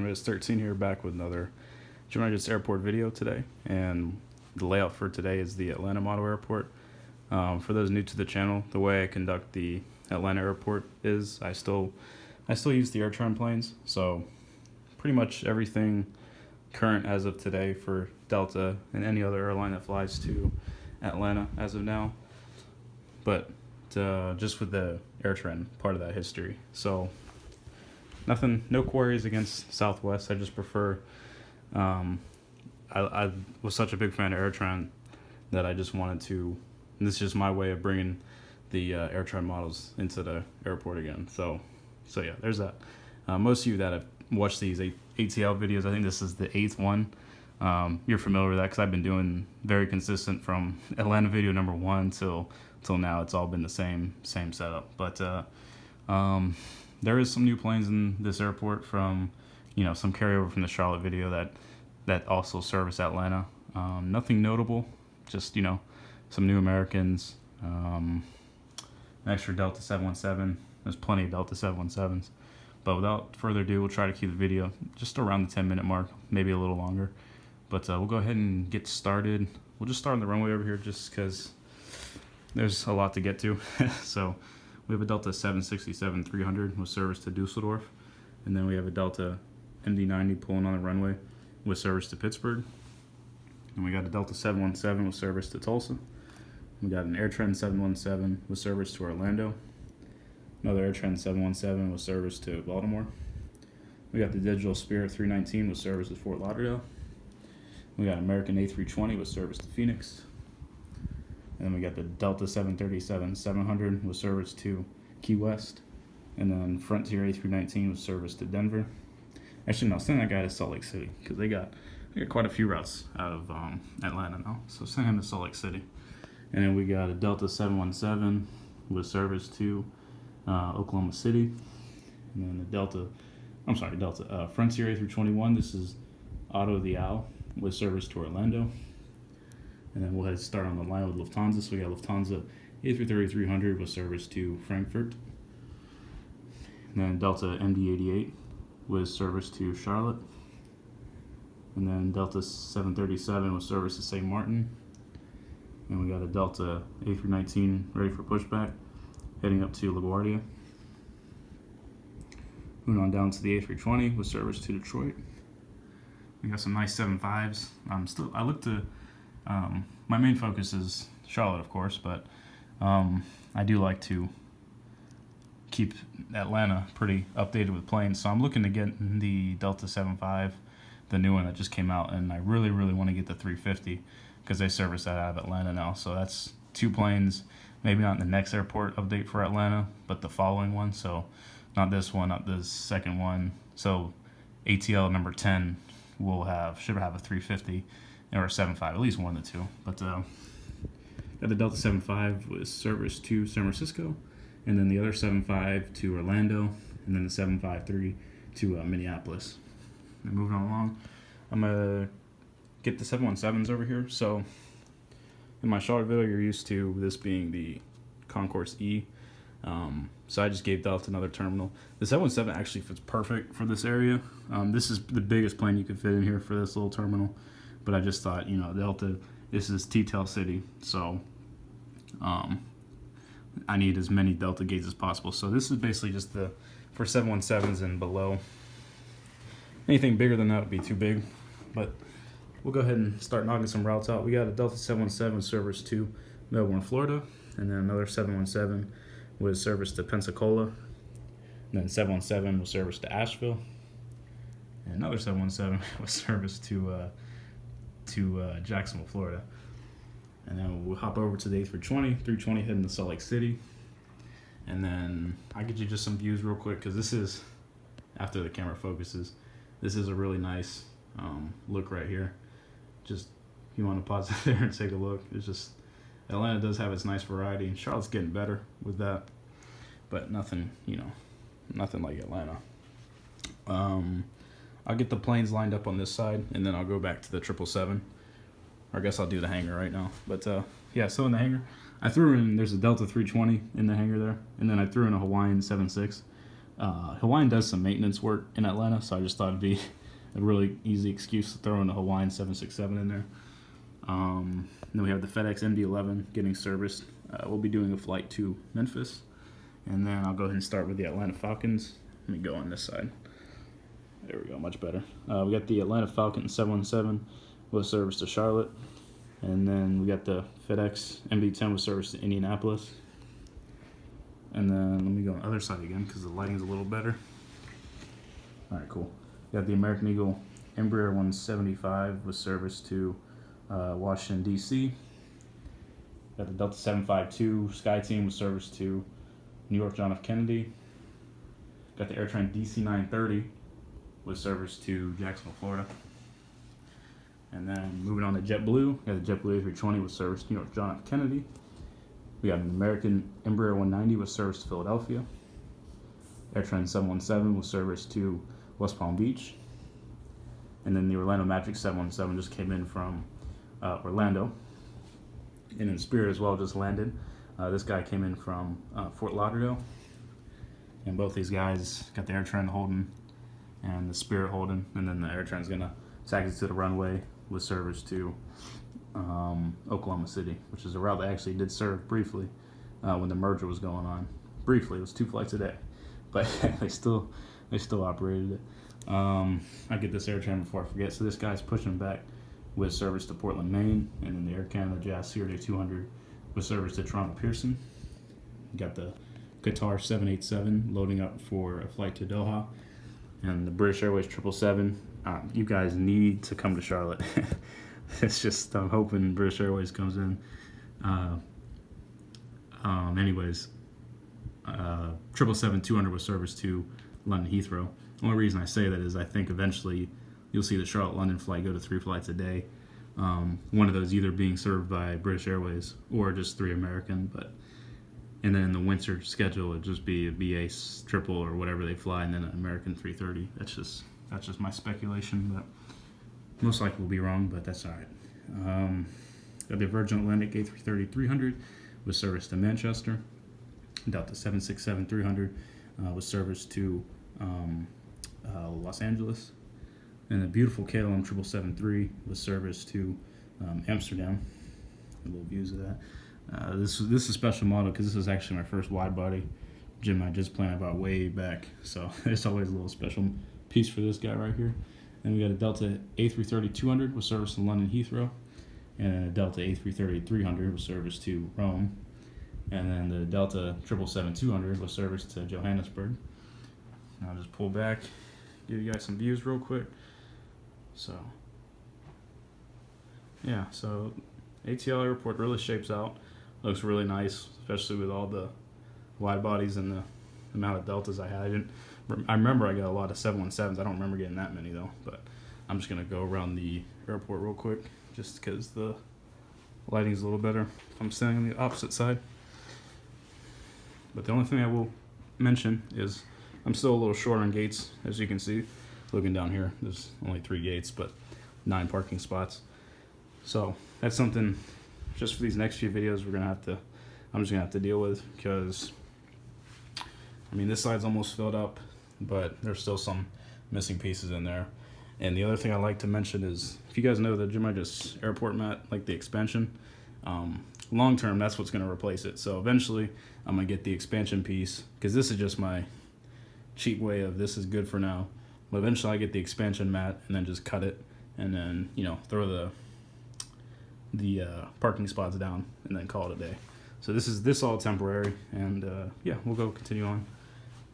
Cannabis 13 here, back with another Gemini Airport video today. And the layout for today is the Atlanta Model Airport. For those new to the channel, the way I conduct the Atlanta Airport is I still use the Airtron planes. So pretty much everything current as of today for Delta and any other airline that flies to Atlanta as of now. But just with the Airtron part of that history. So no queries against Southwest. I just prefer, I was such a big fan of Airtron that I just wanted to, and this is just my way of bringing the Airtron models into the airport again. So yeah, there's that. Most of you that have watched these ATL videos, I think this is the 8th one. You're familiar with that because I've been doing very consistent from Atlanta video number 1 till now. It's all been the same setup. But there is some new planes in this airport from, some carryover from the Charlotte video that also service Atlanta. Nothing notable, just, some new Americans, an extra Delta 717. There's plenty of Delta 717s. But without further ado, we'll try to keep the video just around the 10-minute mark, maybe a little longer. But we'll go ahead and get started. We'll just start on the runway over here just because there's a lot to get to. So we have a Delta 767-300 with service to Dusseldorf. And then we have a Delta MD-90 pulling on the runway with service to Pittsburgh. And we got a Delta 717 with service to Tulsa. We got an AirTrend 717 with service to Orlando. Another AirTrend 717 with service to Baltimore. We got the Digital Spirit 319 with service to Fort Lauderdale. We got American A320 with service to Phoenix. And then we got the Delta 737-700 with service to Key West. And then Frontier A319 with service to Denver. Actually, no, send that guy to Salt Lake City because they got quite a few routes out of Atlanta now. So send him to Salt Lake City. And then we got a Delta 717 with service to Oklahoma City. And then the Frontier A321. This is Otto the Owl with service to Orlando. And then we'll head start on the line with Lufthansa. So we got Lufthansa A330-300 with service to Frankfurt. And then Delta MD-88 with service to Charlotte. And then Delta 737 with service to St. Martin. And we got a Delta A319 ready for pushback, heading up to LaGuardia. Moving on down to the A320 with service to Detroit. We got some nice 7.5s. I look to, my main focus is Charlotte, of course, but I do like to keep Atlanta pretty updated with planes. So I'm looking to get the Delta 7.5, the new one that just came out, and I really, really want to get the 350 because they service that out of Atlanta now. So that's 2 planes, maybe not in the next airport update for Atlanta, but the following one. So not this one, not the second one. So ATL number 10 should have a 350 or a 7.5, at least one of the 2. But got the Delta 7.5 with service to San Francisco, and then the other 7.5 to Orlando, and then the 7.53 to Minneapolis. And moving on along, I'm gonna get the 717s over here. So in my Charlotte video, you're used to this being the Concourse E. So I just gave Delta another terminal. The 717 actually fits perfect for this area. This is the biggest plane you could fit in here for this little terminal. But I just thought, Delta, this is T-Tail City. So I need as many Delta gates as possible. So this is basically just for 717s and below. Anything bigger than that would be too big. But we'll go ahead and start knocking some routes out. We got a Delta 717 service to Melbourne, Florida. And then another 717 with service to Pensacola. And then 717 with service to Asheville. And another 717 with service to Jacksonville, Florida. And then we'll hop over to the A320. 320 heading to Salt Lake City. And then I'll get you just some views real quick because this is, after the camera focuses, this is a really nice look right here. Just, if you want to pause it there and take a look, it's just, Atlanta does have its nice variety, and Charlotte's getting better with that, but nothing like Atlanta. I'll get the planes lined up on this side, and then I'll go back to the 777. Or I guess I'll do the hangar right now. But yeah, so in the hangar, I threw in, there's a Delta 320 in the hangar there, and then I threw in a Hawaiian 7.6. Hawaiian does some maintenance work in Atlanta, so I just thought it'd be a really easy excuse to throw in a Hawaiian 767 in there. Then we have the FedEx MD-11 getting serviced. We'll be doing a flight to Memphis. And then I'll go ahead and start with the Atlanta Falcons. Let me go on this side. There we go, much better. We got the Atlanta Falcon 717 with service to Charlotte. And then we got the FedEx MD-10 with service to Indianapolis. And then let me go on the other side again because the lighting's a little better. All right, cool. We got the American Eagle Embraer 175 with service to Washington, D.C. Got the Delta 752 SkyTeam with service to New York John F. Kennedy. Got the AirTran DC-930 with service to Jacksonville, Florida. And then moving on to JetBlue, got the JetBlue A320 with service to New York John F. Kennedy. We got an American Embraer 190 with service to Philadelphia. AirTran 717 with service to West Palm Beach. And then the Orlando Magic 717 just came in from Orlando. And in Spirit as well, just landed. This guy came in from Fort Lauderdale. And both these guys got the AirTran holding and the Spirit holding. And then the AirTran's going to taxi to the runway with service to Oklahoma City, which is a route they actually did serve briefly when the merger was going on. Briefly, it was 2 flights a day. But they still operated it. I get this AirTran before I forget. So this guy's pushing back with service to Portland, Maine, and then the Air Canada Jazz Series 200 with service to Toronto Pearson. Got the Qatar 787 loading up for a flight to Doha, and the British Airways 777. You guys need to come to Charlotte. It's just I'm hoping British Airways comes in. Anyways, 777-200 with service to London Heathrow. The only reason I say that is I think eventually you'll see the Charlotte-London flight go to 3 flights a day. One of those either being served by British Airways or just 3 American. And then in the winter schedule, it'd just be a BA triple or whatever they fly, and then an American 330. That's just my speculation, but most likely will be wrong, but that's all right. Got the Virgin Atlantic A330-300 with service to Manchester. Delta 767-300 with service to Los Angeles. And the beautiful KLM 777-3 with service to Amsterdam. A little views of that. This is a special model because this is actually my first wide body Gemini just planned about way back. So there's always a little special piece for this guy right here. And we got a Delta A330-200 with service to London Heathrow, and a Delta A330-300 with service to Rome, and then the Delta 777-200 with service to Johannesburg. And I'll just pull back, give you guys some views real quick. So yeah, so ATL airport really shapes out. Looks really nice, especially with all the wide bodies and the amount of Deltas I had. I remember I got a lot of 717s. I don't remember getting that many though, but I'm just gonna go around the airport real quick just because the lighting's a little better. I'm standing on the opposite side. But the only thing I will mention is I'm still a little short on gates, as you can see. Looking down here, there's only 3 gates, but 9 parking spots. So that's something just for these next few videos I'm just gonna have to deal with, because I mean this side's almost filled up, but there's still some missing pieces in there. And the other thing I like to mention is, if you guys know the Gemini just airport mat, like the expansion, long term that's what's gonna replace it. So eventually I'm gonna get the expansion piece, because this is just my cheap way of this is good for now. But eventually I get the expansion mat and then just cut it, and then throw the parking spots down and then call it a day. So this all temporary, and yeah, we'll go continue on.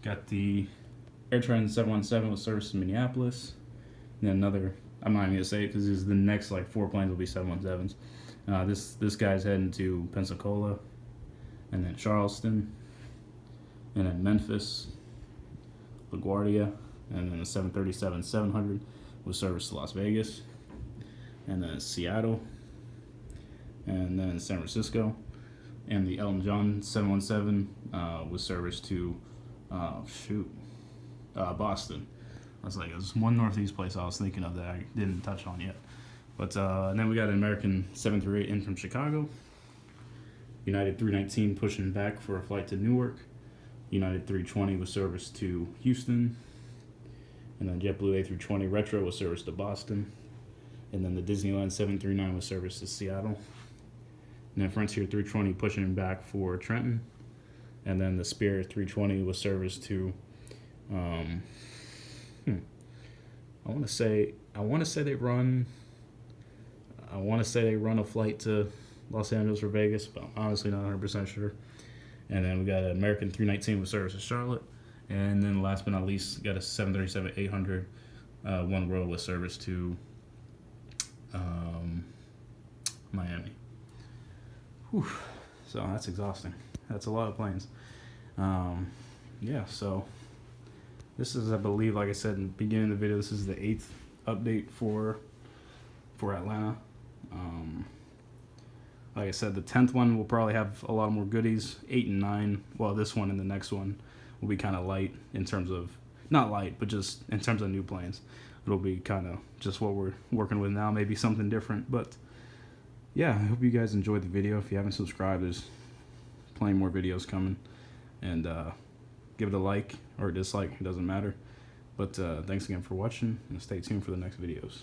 Got the AirTran 717 with service to Minneapolis, and then another, I'm not even gonna say it because the next like 4 planes will be 717s. This guy's heading to Pensacola, and then Charleston, and then Memphis, LaGuardia, and then the 737-700 with service to Las Vegas, and then Seattle, and then San Francisco, and the Elton John 717 with service to Boston. I was like, there's one northeast place I was thinking of that I didn't touch on yet. But and then we got an American 738 in from Chicago, United 319 pushing back for a flight to Newark, United 320 with service to Houston, And then JetBlue A320 Retro was serviced to Boston. And then the Disneyland 739 was serviced to Seattle. And then Frontier 320 pushing back for Trenton. And then the Spirit 320 was serviced to, I want to say they run a flight to Los Angeles or Vegas, but I'm honestly not 100% sure. And then we got an American 319 with service to Charlotte. And then last but not least, got a 737-800 One World with service to Miami. Whew. So that's exhausting. That's a lot of planes. Yeah, so this is, I believe, like I said in the beginning of the video, this is the 8th update for Atlanta. Like I said, the 10th one will probably have a lot more goodies. 8 and 9, well, this one and the next one will be kind of light in terms of, not light, but just in terms of new planes. It'll be kind of just what we're working with now, maybe something different. But yeah, I hope you guys enjoyed the video. If you haven't subscribed, there's plenty more videos coming. And give it a like or a dislike, it doesn't matter. But thanks again for watching, and stay tuned for the next videos.